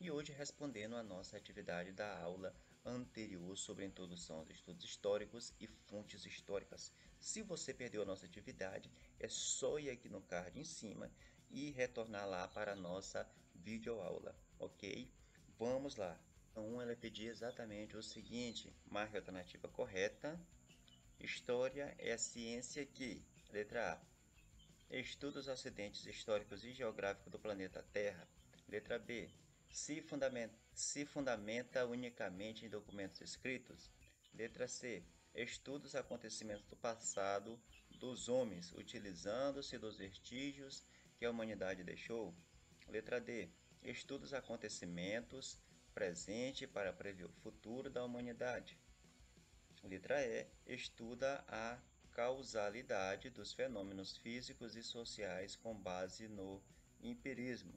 e hoje respondendo a nossa atividade da aula anterior sobre a introdução aos estudos históricos e fontes históricas. Se você perdeu a nossa atividade, é só ir aqui no card em cima e retornar lá para a nossa videoaula, ok? Vamos lá. Então, ela pedia exatamente o seguinte: marque a alternativa correta. História é a ciência que, letra A, estuda os acidentes históricos e geográficos do planeta Terra. Letra B, se fundamenta unicamente em documentos escritos. Letra C, estuda os acontecimentos do passado dos homens, utilizando-se dos vestígios que a humanidade deixou. Letra D, estuda os acontecimentos presente para prever o futuro da humanidade. Letra E, estuda a causalidade dos fenômenos físicos e sociais com base no empirismo.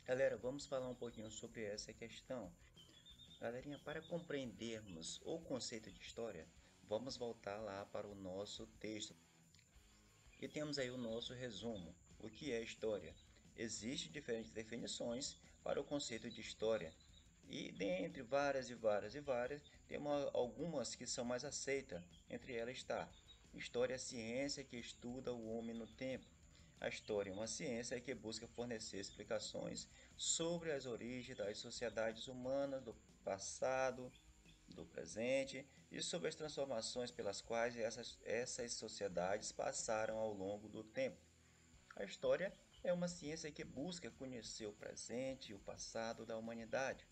Galera, vamos falar um pouquinho sobre essa questão. Galerinha, para compreendermos o conceito de história, vamos voltar lá para o nosso texto. E temos aí o nosso resumo. O que é história? Existem diferentes definições para o conceito de história. E dentre várias, temos algumas que são mais aceitas. Entre elas está: história é a ciência que estuda o homem no tempo. A história é uma ciência que busca fornecer explicações sobre as origens das sociedades humanas do passado, do presente e sobre as transformações pelas quais essas sociedades passaram ao longo do tempo. A história é uma ciência que busca conhecer o presente e o passado da humanidade.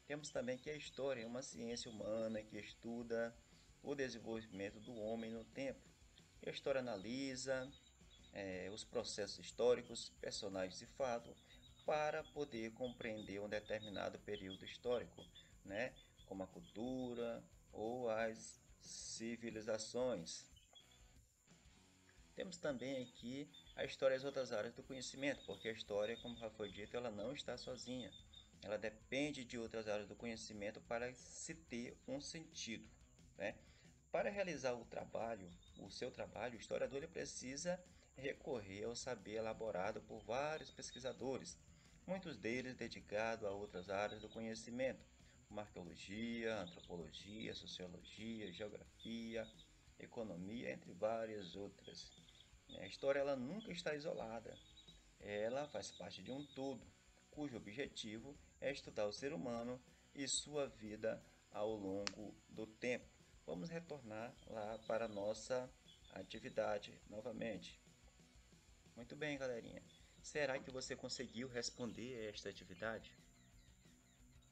Temos também que a história é uma ciência humana que estuda o desenvolvimento do homem no tempo. A história analisa os processos históricos, personagens e fatos para poder compreender um determinado período histórico, né? Como a cultura ou as civilizações. Temos também aqui a história e as outras áreas do conhecimento, porque a história, como já foi dito, ela não está sozinha. Ela depende de outras áreas do conhecimento para se ter um sentido, né? Para realizar o seu trabalho, o historiador ele precisa recorrer ao saber elaborado por vários pesquisadores, muitos deles dedicados a outras áreas do conhecimento, como arqueologia, antropologia, sociologia, geografia, economia, entre várias outras. A história ela nunca está isolada, ela faz parte de um todo, cujo objetivo é estudar o ser humano e sua vida ao longo do tempo. Vamos retornar lá para a nossa atividade novamente. Muito bem, galerinha. Será que você conseguiu responder esta atividade?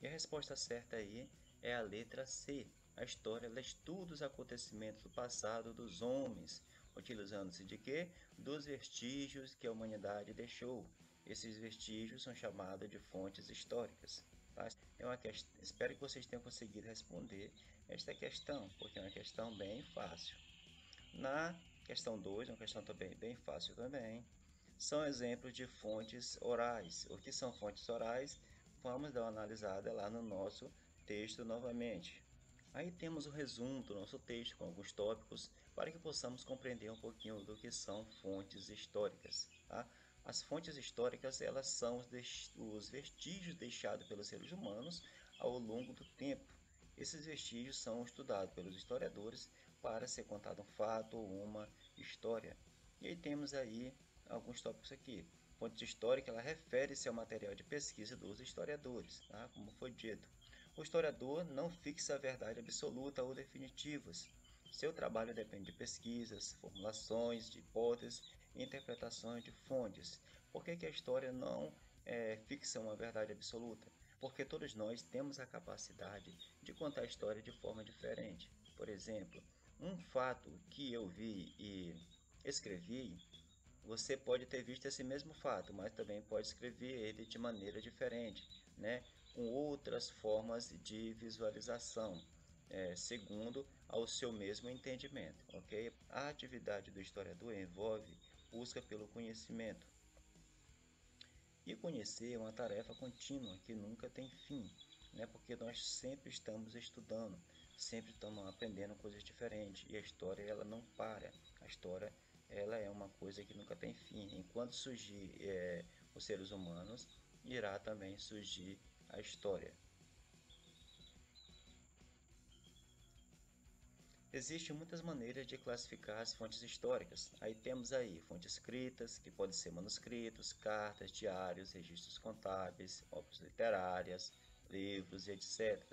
E a resposta certa aí é a letra C. A história ela estuda os acontecimentos do passado dos homens, utilizando-se de quê? Dos vestígios que a humanidade deixou. Esses vestígios são chamados de fontes históricas. Tá? Espero que vocês tenham conseguido responder esta questão, porque é uma questão bem fácil. Na questão 2, uma questão também bem fácil também, são exemplos de fontes orais. O que são fontes orais? Vamos dar uma analisada lá no nosso texto novamente. Aí temos o resumo do nosso texto com alguns tópicos para que possamos compreender um pouquinho do que são fontes históricas. Tá? As fontes históricas elas são os vestígios deixados pelos seres humanos ao longo do tempo. Esses vestígios são estudados pelos historiadores para ser contado um fato ou uma história. E aí temos aí alguns tópicos aqui. Fonte histórica ela refere-se ao material de pesquisa dos historiadores, tá? Como foi dito. O historiador não fixa a verdade absoluta ou definitivas. Seu trabalho depende de pesquisas, formulações de hipóteses e interpretações de fontes. Por que a história não fixa uma verdade absoluta? Porque todos nós temos a capacidade de contar a história de forma diferente. Por exemplo, um fato que eu vi e escrevi, você pode ter visto esse mesmo fato, mas também pode escrever ele de maneira diferente, né? Com outras formas de visualização, segundo ao seu mesmo entendimento, ok? A atividade do historiador envolve busca pelo conhecimento. E conhecer é uma tarefa contínua que nunca tem fim, né? Porque nós sempre estamos estudando, sempre estamos aprendendo coisas diferentes e a história ela não para. A história ela é uma coisa que nunca tem fim. Enquanto surgir os seres humanos, irá também surgir a história. Existem muitas maneiras de classificar as fontes históricas. Aí temos aí fontes escritas, que podem ser manuscritos, cartas, diários, registros contábeis, obras literárias, livros e etc.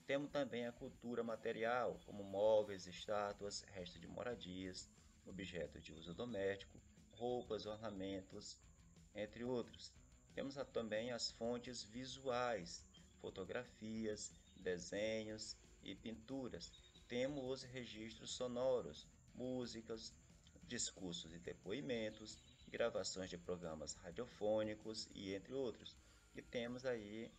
Temos também a cultura material, como móveis, estátuas, restos de moradias, objetos de uso doméstico, roupas, ornamentos, entre outros. Temos também as fontes visuais, fotografias, desenhos e pinturas. Temos os registros sonoros, músicas, discursos e depoimentos, gravações de programas radiofônicos e entre outros. E temos aí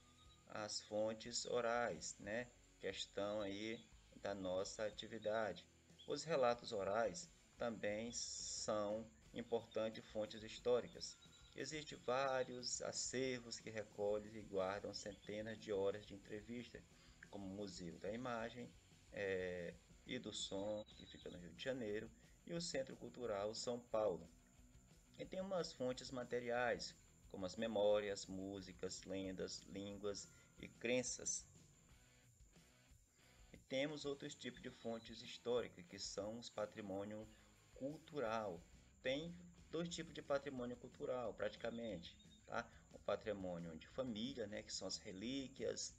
as fontes orais, né? Questão aí da nossa atividade. Os relatos orais também são importantes fontes históricas. Existem vários acervos que recolhem e guardam centenas de horas de entrevista, como o Museu da Imagem e do Som, que fica no Rio de Janeiro, e o Centro Cultural São Paulo. E tem umas fontes materiais, como as memórias, músicas, lendas, línguas e crenças. E temos outros tipos de fontes históricas, que são os patrimônio cultural. Tem dois tipos de patrimônio cultural, praticamente, tá? O patrimônio de família, né, que são as relíquias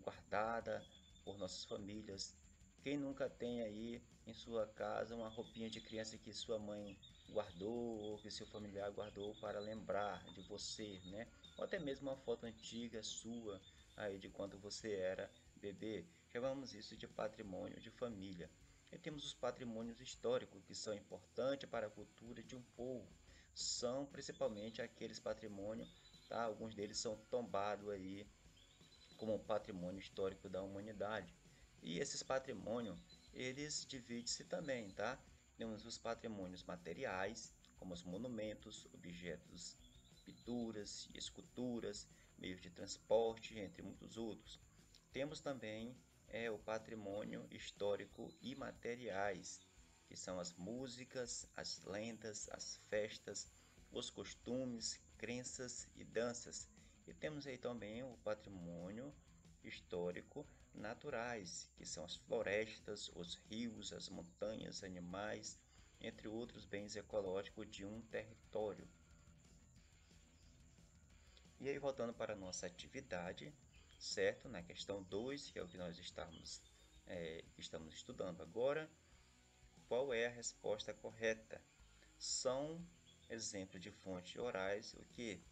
guardadas por nossas famílias. Quem nunca tem aí em sua casa uma roupinha de criança que sua mãe guardou ou que seu familiar guardou para lembrar de você, né? Ou até mesmo uma foto antiga sua aí de quando você era bebê. Chamamos isso de patrimônio de família. E temos os patrimônios históricos, que são importantes para a cultura de um povo. São principalmente aqueles patrimônios, tá? Alguns deles são tombados aí como patrimônio histórico da humanidade. E esses patrimônios, eles dividem-se também, tá? Temos os patrimônios materiais, como os monumentos, objetos, pinturas e esculturas, meios de transporte, entre muitos outros. Temos também o patrimônio histórico imateriais, que são as músicas, as lendas, as festas, os costumes, crenças e danças. E temos aí também o patrimônio histórico naturais, que são as florestas, os rios, as montanhas, animais, entre outros bens ecológicos de um território. E aí, voltando para a nossa atividade, certo? Na questão 2, que é o que nós estamos estudando agora, qual é a resposta correta? São exemplos de fontes orais, o que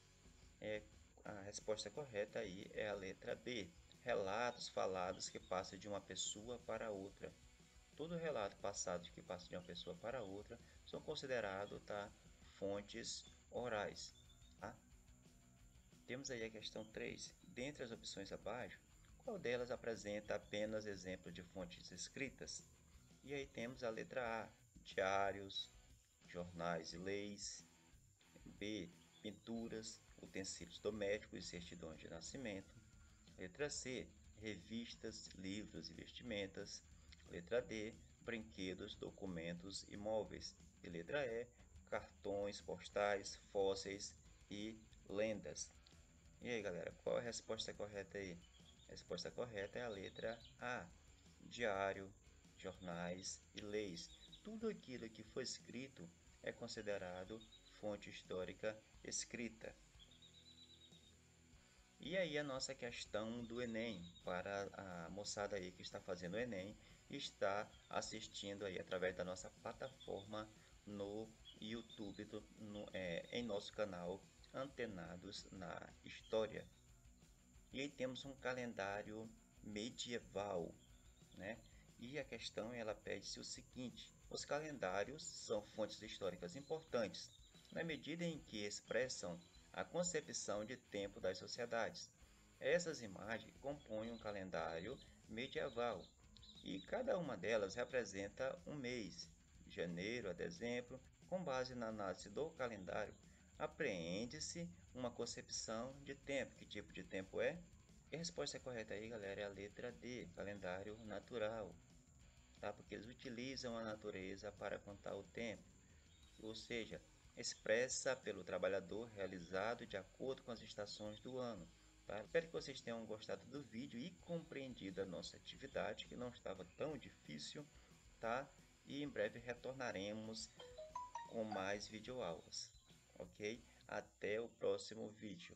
é a resposta correta aí é a letra B. Relatos falados que passam de uma pessoa para outra. Todo relato passado que passa de uma pessoa para outra são considerados, tá, fontes orais. Tá? Temos aí a questão 3. Dentre as opções abaixo, qual delas apresenta apenas exemplo de fontes escritas? E aí temos a letra A, diários, jornais e leis. B, pinturas, utensílios domésticos e certidões de nascimento. Letra C, revistas, livros e vestimentas. Letra D, brinquedos, documentos e móveis. E letra E, cartões postais, fósseis e lendas. E aí, galera, qual a resposta correta aí? A resposta correta é a letra A. Diário, jornais e leis. Tudo aquilo que foi escrito é considerado fonte histórica escrita. E aí a nossa questão do Enem, para a moçada aí que está fazendo o Enem e está assistindo aí através da nossa plataforma no YouTube, em nosso canal Antenados na História. E aí temos um calendário medieval, né? E a questão ela pede-se o seguinte: os calendários são fontes históricas importantes, na medida em que expressam a concepção de tempo das sociedades. Essas imagens compõem um calendário medieval, e cada uma delas representa um mês, de janeiro a dezembro. Com base na análise do calendário, apreende-se uma concepção de tempo. Que tipo de tempo é? E a resposta correta aí, galera, é a letra D, calendário natural, tá? Porque eles utilizam a natureza para contar o tempo, ou seja, expressa pelo trabalhador realizado de acordo com as estações do ano. tá? Espero que vocês tenham gostado do vídeo e compreendido a nossa atividade, que não estava tão difícil, tá? E em breve retornaremos com mais videoaulas, ok? Até o próximo vídeo.